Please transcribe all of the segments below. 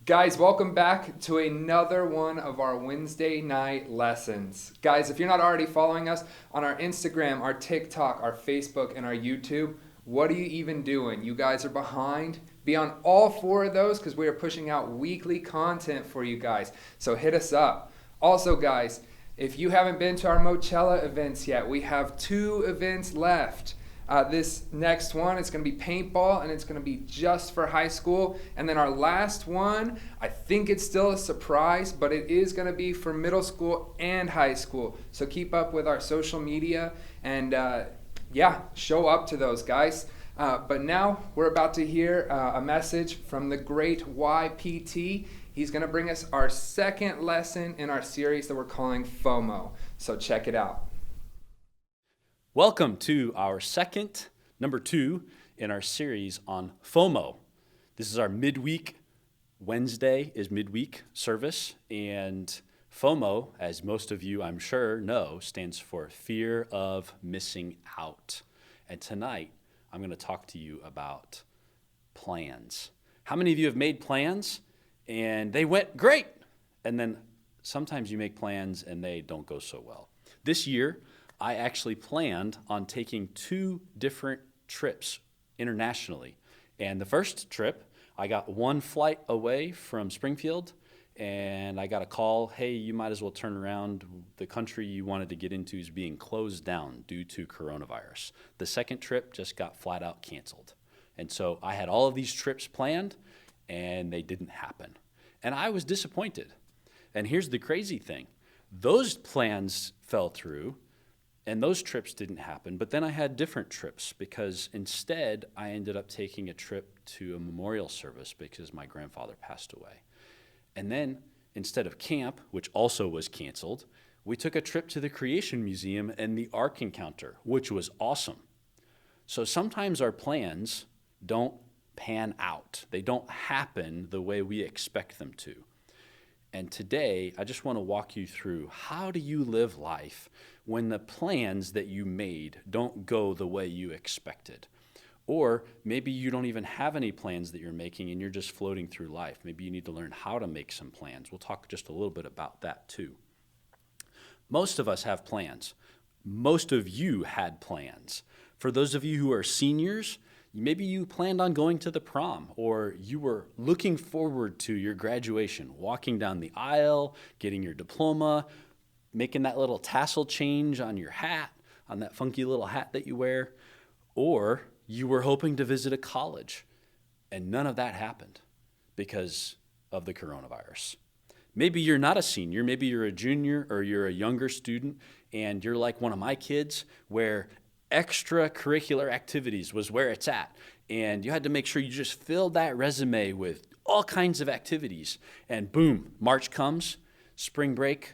Guys, welcome back to another one of our Wednesday night lessons. Guys, if you're not already following us on our Instagram, our TikTok, our Facebook, and our YouTube, what are you even doing? You guys are behind. Be on all four of those because we are pushing out weekly content for you guys. So hit us up. Also, guys, if you haven't been to our Mochella events yet, we have 2 events left. This next one is going to be paintball, and it's going to be just for high school. And then our last one, I think it's still a surprise, but it is going to be for middle school and high school. So keep up with our social media and show up to those, guys. But now we're about to hear a message from the great YPT. He's going to bring us our second lesson in our series that we're calling FOMO. So check it out. Welcome to our number 2 in our series on FOMO. This is our midweek. Wednesday is midweek service, and FOMO, as most of you I'm sure know, stands for fear of missing out. And tonight, I'm going to talk to you about plans. How many of you have made plans and they went great? And then sometimes you make plans and they don't go so well. This year, I actually planned on taking 2 different trips internationally. And the first trip, I got 1 flight away from Springfield, and I got a call, hey, you might as well turn around. The country you wanted to get into is being closed down due to coronavirus. The second trip just got flat out canceled. And so I had all of these trips planned, and they didn't happen. And I was disappointed. And here's the crazy thing. Those plans fell through, and those trips didn't happen, but then I had different trips because instead I ended up taking a trip to a memorial service because my grandfather passed away. And then instead of camp, which also was canceled, we took a trip to the Creation Museum and the Ark Encounter, which was awesome. So sometimes our plans don't pan out. They don't happen the way we expect them to. And today, I just want to walk you through how do you live life when the plans that you made don't go the way you expected? Or maybe you don't even have any plans that you're making and you're just floating through life. Maybe you need to learn how to make some plans. We'll talk just a little bit about that too. Most of us have plans. Most of you had plans. For those of you who are seniors, maybe you planned on going to the prom, or you were looking forward to your graduation, walking down the aisle, getting your diploma, making that little tassel change on your hat, on that funky little hat that you wear, or you were hoping to visit a college, and none of that happened because of the coronavirus. Maybe you're not a senior, maybe you're a junior or you're a younger student, and you're like one of my kids where extracurricular activities was where it's at. And you had to make sure you just filled that resume with all kinds of activities. And boom, March comes, spring break,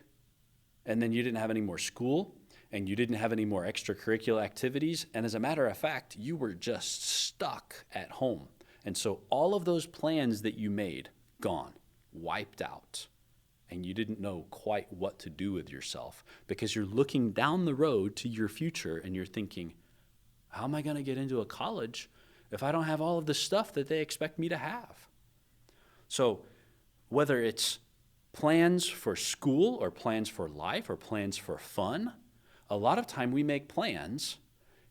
and then you didn't have any more school, and you didn't have any more extracurricular activities. And as a matter of fact, you were just stuck at home. And so all of those plans that you made, gone, wiped out. And you didn't know quite what to do with yourself because you're looking down the road to your future and you're thinking, how am I going to get into a college if I don't have all of the stuff that they expect me to have? So whether it's plans for school or plans for life or plans for fun, a lot of time we make plans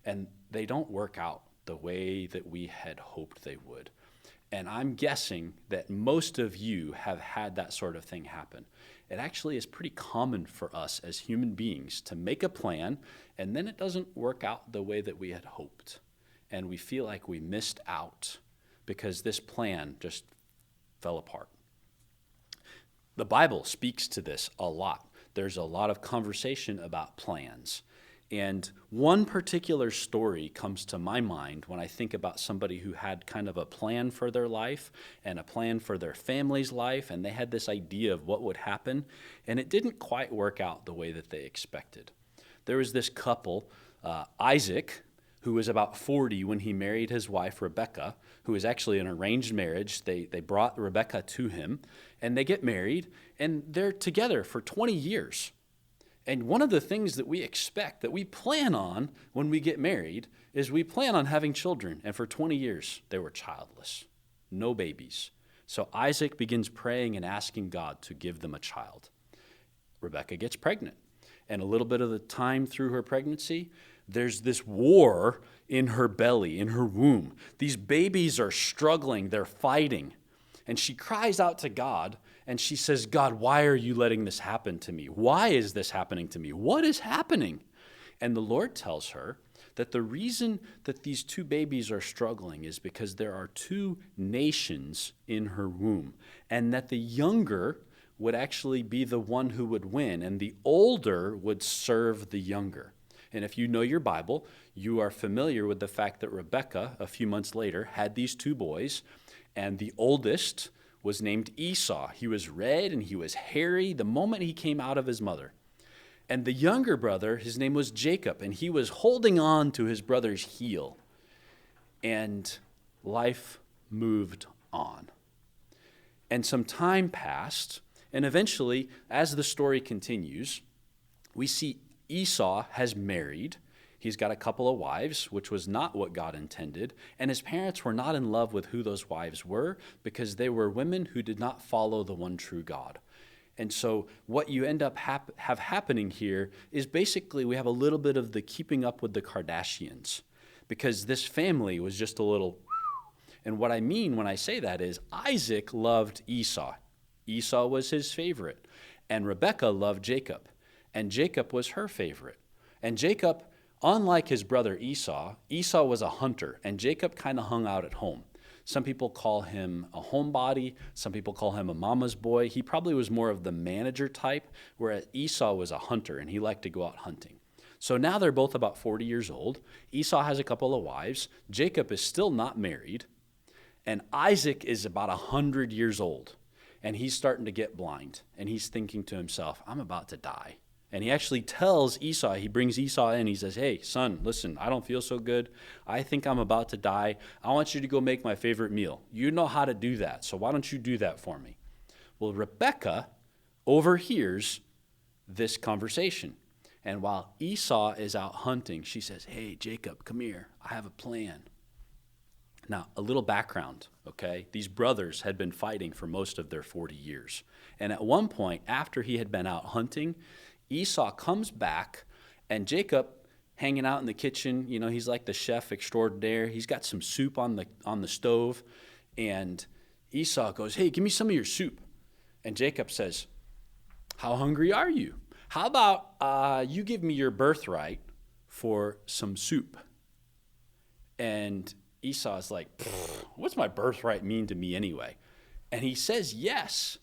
and they don't work out the way that we had hoped they would. And I'm guessing that most of you have had that sort of thing happen. It actually is pretty common for us as human beings to make a plan, and then it doesn't work out the way that we had hoped. And we feel like we missed out because this plan just fell apart. The Bible speaks to this a lot. There's a lot of conversation about plans. And one particular story comes to my mind when I think about somebody who had kind of a plan for their life and a plan for their family's life, and they had this idea of what would happen, and it didn't quite work out the way that they expected. There was this couple, Isaac, who was about 40 when he married his wife, Rebecca, who was actually an arranged marriage. They brought Rebecca to him, and they get married, and they're together for 20 years. And one of the things that we expect, that we plan on when we get married, is we plan on having children. And for 20 years, they were childless, no babies. So Isaac begins praying and asking God to give them a child. Rebekah gets pregnant. And a little bit of the time through her pregnancy, there's this war in her belly, in her womb. These babies are struggling, they're fighting. And she cries out to God, and she says, God, why are you letting this happen to me? Why is this happening to me? What is happening? And the Lord tells her that the reason that these two babies are struggling is because there are two nations in her womb, and that the younger would actually be the one who would win, and the older would serve the younger. And if you know your Bible, you are familiar with the fact that Rebekah, a few months later, had these two boys, and the oldest was named Esau. He was red and he was hairy the moment he came out of his mother. And the younger brother, his name was Jacob, and he was holding on to his brother's heel. And life moved on. And some time passed, and eventually, as the story continues, we see Esau has married. He's got a couple of wives, which was not what God intended, and his parents were not in love with who those wives were because they were women who did not follow the one true God. And so what you end up have happening here is basically we have a little bit of the keeping up with the Kardashians, because this family was just a little. And what I mean when I say that is Isaac loved Esau. Esau was his favorite. And Rebekah loved Jacob. And Jacob was her favorite. And Jacob, unlike his brother Esau, Esau was a hunter, and Jacob kind of hung out at home. Some people call him a homebody. Some people call him a mama's boy. He probably was more of the manager type, whereas Esau was a hunter, and he liked to go out hunting. So now they're both about 40 years old. Esau has a couple of wives. Jacob is still not married. And Isaac is about 100 years old. And he's starting to get blind. And he's thinking to himself, I'm about to die. And he actually tells Esau, he brings Esau in, he says, hey, son, listen, I don't feel so good. I think I'm about to die. I want you to go make my favorite meal. You know how to do that, so why don't you do that for me? Well, Rebekah overhears this conversation. And while Esau is out hunting, she says, hey, Jacob, come here. I have a plan. Now, a little background, okay? These brothers had been fighting for most of their 40 years. And at one point, after he had been out hunting, Esau comes back, and Jacob, hanging out in the kitchen, you know, he's like the chef extraordinaire. He's got some soup on the stove, and Esau goes, hey, give me some of your soup. And Jacob says, how hungry are you? How about you give me your birthright for some soup? And Esau's like, what's my birthright mean to me anyway? And he says yes.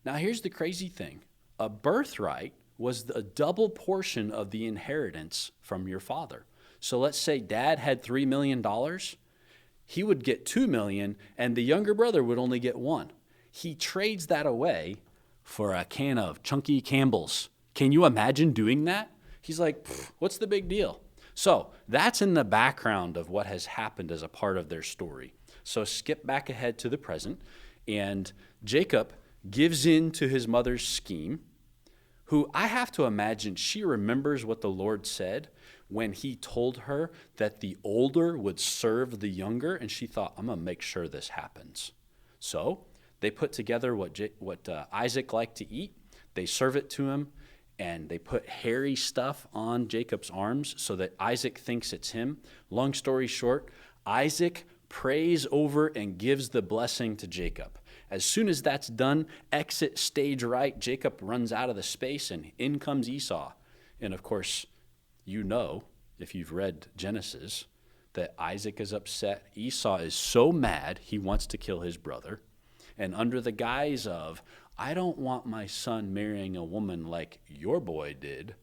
Now, here's the crazy thing. A birthright was a double portion of the inheritance from your father. So let's say dad had $3 million. He would get $2 million, and the younger brother would only get $1 million. He trades that away for a can of Chunky Campbell's. Can you imagine doing that? He's like, what's the big deal? So that's in the background of what has happened as a part of their story. So skip back ahead to the present, and Jacob gives in to his mother's scheme, who I have to imagine she remembers what the Lord said when he told her that the older would serve the younger, and she thought, I'm going to make sure this happens. So they put together what Isaac liked to eat. They serve it to him, and they put hairy stuff on Jacob's arms so that Isaac thinks it's him. Long story short, Isaac prays over and gives the blessing to Jacob. As soon as that's done, exit stage right, Jacob runs out of the space, and in comes Esau. And of course, you know, if you've read Genesis, that Isaac is upset. Esau is so mad, he wants to kill his brother. And under the guise of, I don't want my son marrying a woman like your boy did,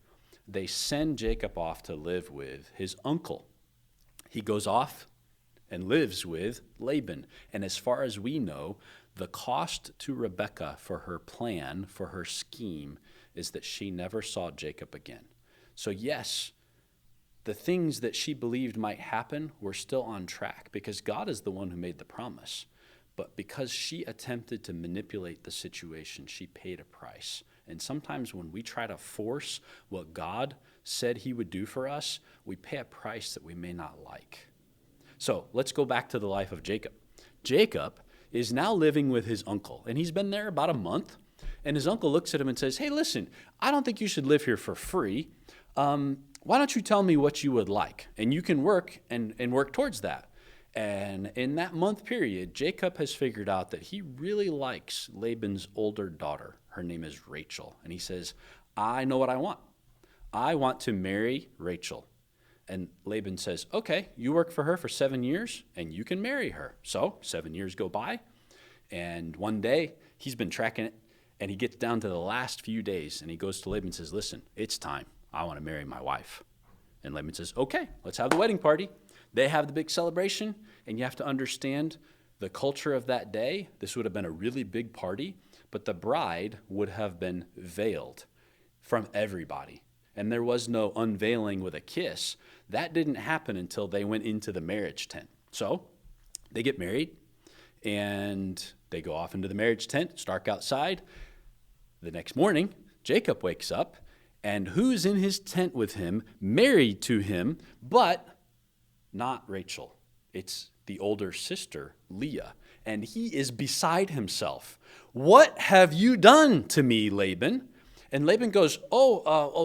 they send Jacob off to live with his uncle. He goes off and lives with Laban. And as far as we know, the cost to Rebekah for her plan, for her scheme, is that she never saw Jacob again. So yes, the things that she believed might happen were still on track because God is the one who made the promise. But because she attempted to manipulate the situation, she paid a price. And sometimes when we try to force what God said he would do for us, we pay a price that we may not like. So let's go back to the life of Jacob. Jacob is now living with his uncle, and he's been there about a month. And his uncle looks at him and says, hey, listen, I don't think you should live here for free. Why don't you tell me what you would like? And you can work and work towards that. And in that month period, Jacob has figured out that he really likes Laban's older daughter. Her name is Rachel. And he says, I know what I want. I want to marry Rachel. And Laban says, okay, you work for her for 7 years and you can marry her. So 7 years go by. And one day he's been tracking it and he gets down to the last few days and he goes to Laban and says, listen, it's time. I want to marry my wife. And Laban says, okay, let's have the wedding party. They have the big celebration, and you have to understand the culture of that day. This would have been a really big party, but the bride would have been veiled from everybody. And there was no unveiling with a kiss. That didn't happen until they went into the marriage tent. So they get married, and they go off into the marriage tent. It's dark outside. The next morning, Jacob wakes up, and who's in his tent with him, married to him, but not Rachel. It's the older sister, Leah. And he is beside himself. What have you done to me, Laban? And Laban goes,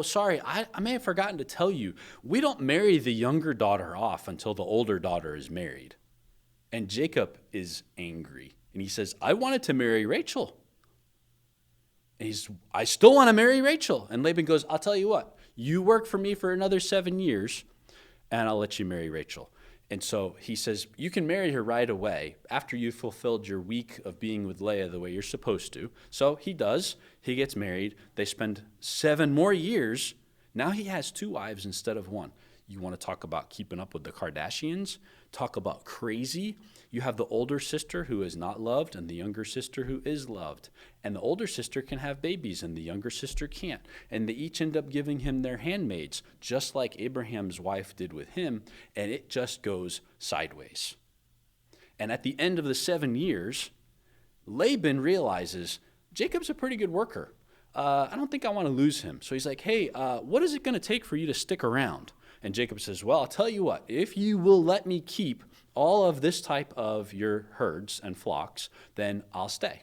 sorry, I may have forgotten to tell you. We don't marry the younger daughter off until the older daughter is married. And Jacob is angry. And he says, I wanted to marry Rachel. And I still want to marry Rachel. And Laban goes, I'll tell you what, you work for me for another 7 years, and I'll let you marry Rachel. And so he says, you can marry her right away after you've fulfilled your week of being with Leah the way you're supposed to. So he does. He gets married. They spend 7 more years. Now he has 2 wives instead of 1. You want to talk about keeping up with the Kardashians? Talk about crazy. You have the older sister who is not loved and the younger sister who is loved. And the older sister can have babies and the younger sister can't. And they each end up giving him their handmaids, just like Abraham's wife did with him. And it just goes sideways. And at the end of the 7 years, Laban realizes Jacob's a pretty good worker. I don't think I want to lose him. So he's like, hey, what is it going to take for you to stick around? And Jacob says, well, I'll tell you what, if you will let me keep all of this type of your herds and flocks, then I'll stay.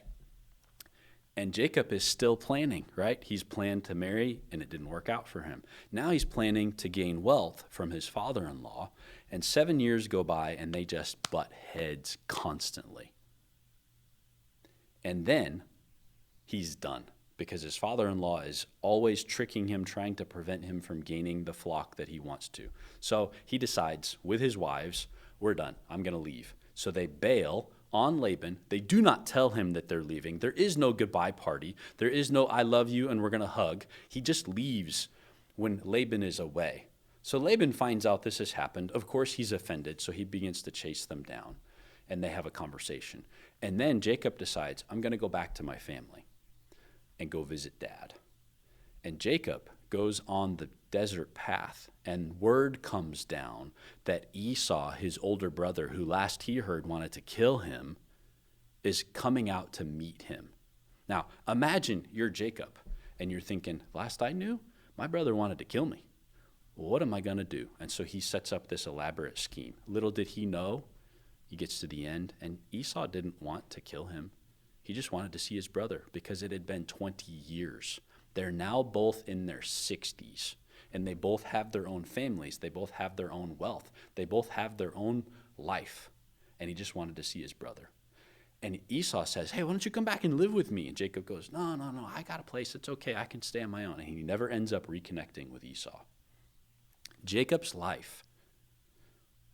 And Jacob is still planning, right? He's planned to marry, and it didn't work out for him. Now he's planning to gain wealth from his father-in-law, and 7 years go by, and they just butt heads constantly. And then he's done, because his father-in-law is always tricking him, trying to prevent him from gaining the flock that he wants to. So he decides with his wives, we're done. I'm going to leave. So they bail on Laban. They do not tell him that they're leaving. There is no goodbye party. There is no I love you and we're going to hug. He just leaves when Laban is away. So Laban finds out this has happened. Of course, he's offended, so he begins to chase them down, and they have a conversation. And then Jacob decides, I'm going to go back to my family and go visit Dad. And Jacob goes on the desert path, and word comes down that Esau, his older brother, who last he heard wanted to kill him, is coming out to meet him. Now, imagine you're Jacob, and you're thinking, last I knew, my brother wanted to kill me. Well, what am I going to do? And so he sets up this elaborate scheme. Little did he know, he gets to the end, and Esau didn't want to kill him. He just wanted to see his brother because it had been 20 years. They're now both in their 60s, and they both have their own families. They both have their own wealth. They both have their own life, and he just wanted to see his brother. And Esau says, hey, why don't you come back and live with me? And Jacob goes, no, I got a place. It's okay. I can stay on my own. And he never ends up reconnecting with Esau. Jacob's life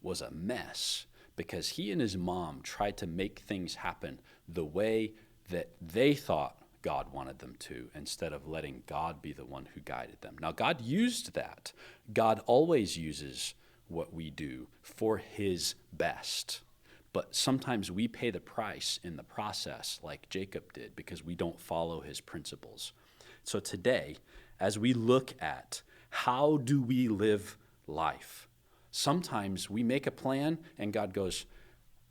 was a mess because he and his mom tried to make things happen the way that they thought God wanted them to, instead of letting God be the one who guided them. Now, God used that. God always uses what we do for his best. But sometimes we pay the price in the process, like Jacob did, because we don't follow his principles. So today, as we look at how do we live life, sometimes we make a plan and God goes,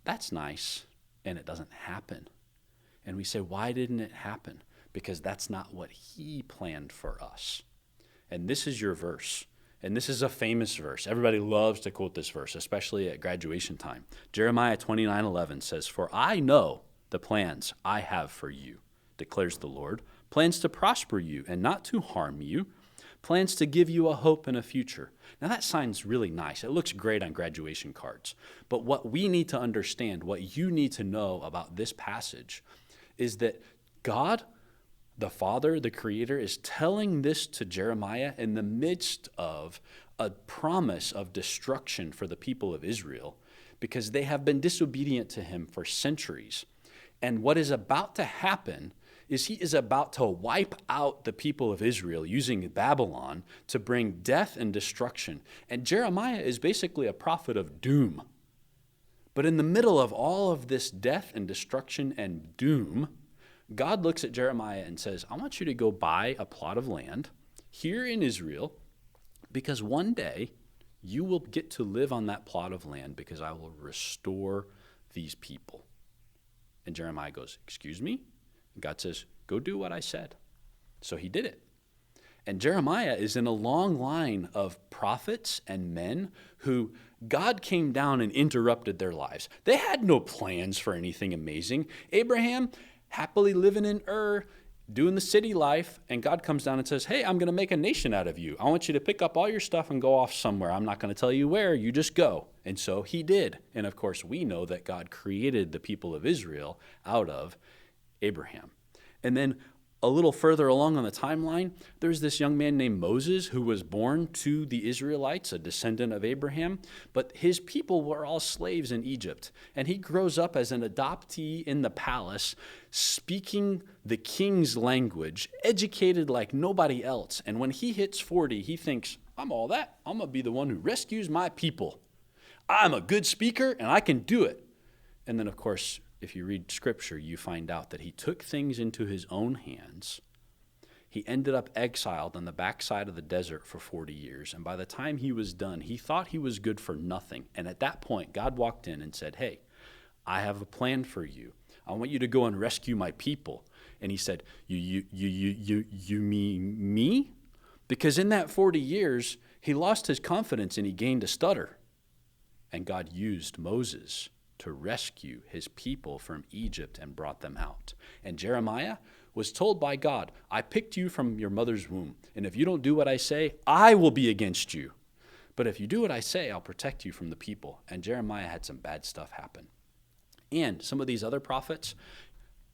that's nice, and it doesn't happen. And we say, why didn't it happen? Because that's not what he planned for us. And this is your verse. And this is a famous verse. Everybody loves to quote this verse, especially at graduation time. Jeremiah 29:11 says, for I know the plans I have for you, declares the Lord, plans to prosper you and not to harm you, plans to give you a hope and a future. Now that sounds really nice. It looks great on graduation cards. But what we need to understand, what you need to know about this passage is that God, the Father, the Creator, is telling this to Jeremiah in the midst of a promise of destruction for the people of Israel because they have been disobedient to him for centuries. And what is about to happen is he is about to wipe out the people of Israel using Babylon to bring death and destruction. And Jeremiah is basically a prophet of doom. But in the middle of all of this death and destruction and doom, God looks at Jeremiah and says, I want you to go buy a plot of land here in Israel because one day you will get to live on that plot of land because I will restore these people. And Jeremiah goes, excuse me? And God says, go do what I said. So he did it. And Jeremiah is in a long line of prophets and men who God came down and interrupted their lives. They had no plans for anything amazing. Abraham, happily living in Ur, doing the city life, and God comes down and says, hey, I'm going to make a nation out of you. I want you to pick up all your stuff and go off somewhere. I'm not going to tell you where. You just go. And so he did. And of course, we know that God created the people of Israel out of Abraham. And then a little further along on the timeline, there's this young man named Moses who was born to the Israelites, a descendant of Abraham, but his people were all slaves in Egypt. And he grows up as an adoptee in the palace, speaking the king's language, educated like nobody else. And when he hits 40, he thinks, I'm all that. I'm going to be the one who rescues my people. I'm a good speaker and I can do it. And then, of course, if you read scripture, you find out that he took things into his own hands. He ended up exiled on the backside of the desert for 40 years. And by the time he was done, he thought he was good for nothing. And at that point, God walked in and said, hey, I have a plan for you. I want you to go and rescue my people. And he said, you mean me? Because in that 40 years, he lost his confidence and he gained a stutter. And God used Moses to rescue his people from Egypt and brought them out. And Jeremiah was told by God, I picked you from your mother's womb, and if you don't do what I say, I will be against you. But if you do what I say, I'll protect you from the people. And Jeremiah had some bad stuff happen. And some of these other prophets,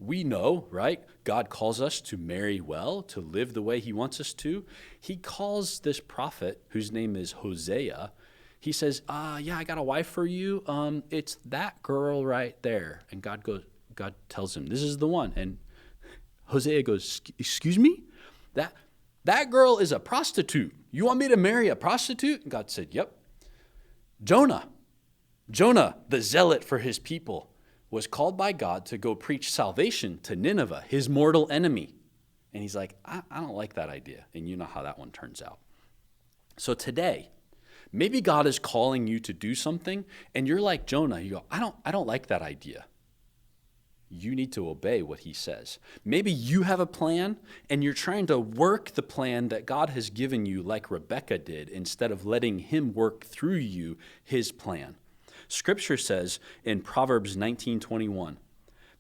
we know, right? God calls us to marry well, to live the way he wants us to. He calls this prophet, whose name is Hosea, he says, yeah, I got a wife for you. It's that girl right there. And God tells him, this is the one. And Hosea goes, excuse me? That girl is a prostitute. You want me to marry a prostitute? And God said, yep. Jonah, the zealot for his people, was called by God to go preach salvation to Nineveh, his mortal enemy. And he's like, I don't like that idea. And you know how that one turns out. So today, maybe God is calling you to do something, and you're like Jonah. You go, I don't like that idea. You need to obey what he says. Maybe you have a plan, and you're trying to work the plan that God has given you like Rebekah did, instead of letting him work through you his plan. Scripture says in Proverbs 19:21,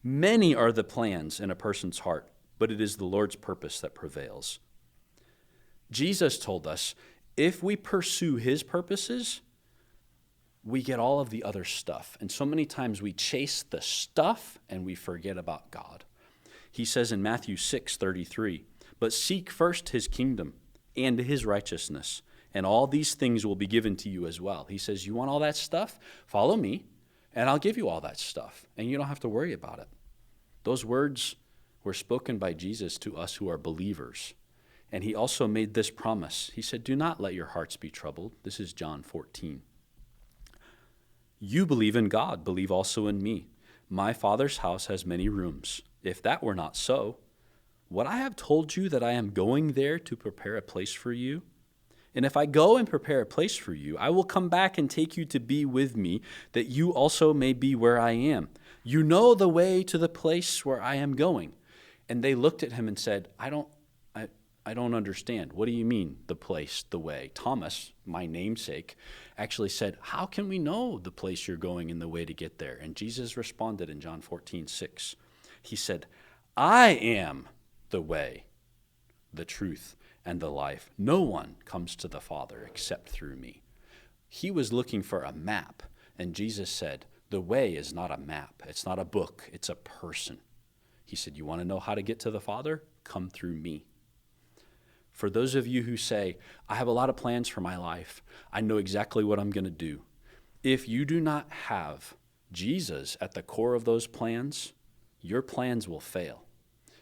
many are the plans in a person's heart, but it is the Lord's purpose that prevails. Jesus told us, if we pursue his purposes, we get all of the other stuff. And so many times we chase the stuff and we forget about God. He says in Matthew 6:33, but seek first his kingdom and his righteousness, and all these things will be given to you as well. He says, you want all that stuff? Follow me, and I'll give you all that stuff, and you don't have to worry about it. Those words were spoken by Jesus to us who are believers. And he also made this promise. He said, do not let your hearts be troubled. This is John 14. You believe in God, believe also in me. My Father's house has many rooms. If that were not so, would I have told you that I am going there to prepare a place for you? And if I go and prepare a place for you, I will come back and take you to be with me, that you also may be where I am. You know the way to the place where I am going. And they looked at him and said, I don't understand. What do you mean, the place, the way? Thomas, my namesake, actually said, how can we know the place you're going and the way to get there? And Jesus responded in John 14:6, He said, I am the way, the truth, and the life. No one comes to the Father except through me. He was looking for a map, and Jesus said, the way is not a map. It's not a book. It's a person. He said, you want to know how to get to the Father? Come through me. For those of you who say, I have a lot of plans for my life, I know exactly what I'm going to do. If you do not have Jesus at the core of those plans, your plans will fail.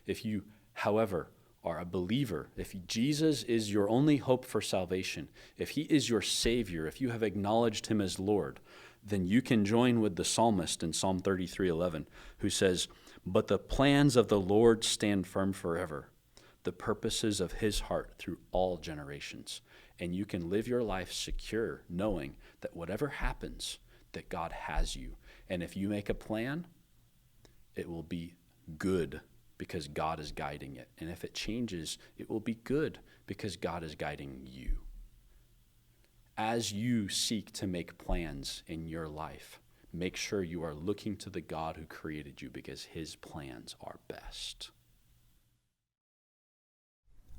If you, however, are a believer, if Jesus is your only hope for salvation, if he is your Savior, if you have acknowledged him as Lord, then you can join with the psalmist in Psalm 33:11, who says, but the plans of the Lord stand firm forever, the purposes of his heart through all generations. And you can live your life secure, knowing that whatever happens, that God has you. And if you make a plan, it will be good because God is guiding it. And if it changes, it will be good because God is guiding you. As you seek to make plans in your life, make sure you are looking to the God who created you because his plans are best.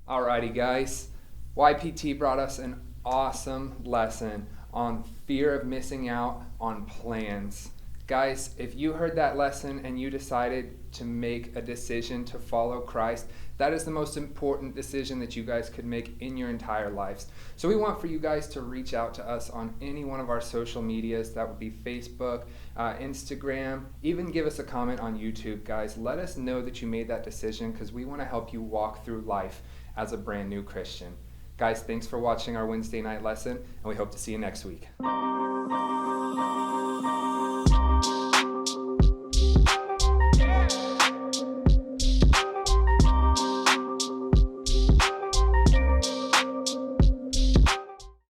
Alrighty, guys. YPT brought us an awesome lesson on fear of missing out on plans. Guys, if you heard that lesson and you decided to make a decision to follow Christ, that is the most important decision that you guys could make in your entire lives. So we want for you guys to reach out to us on any one of our social medias. That would be Facebook, Instagram, even give us a comment on YouTube. Guys, let us know that you made that decision because we want to help you walk through life as a brand new Christian. Guys, thanks for watching our Wednesday night lesson, and we hope to see you next week.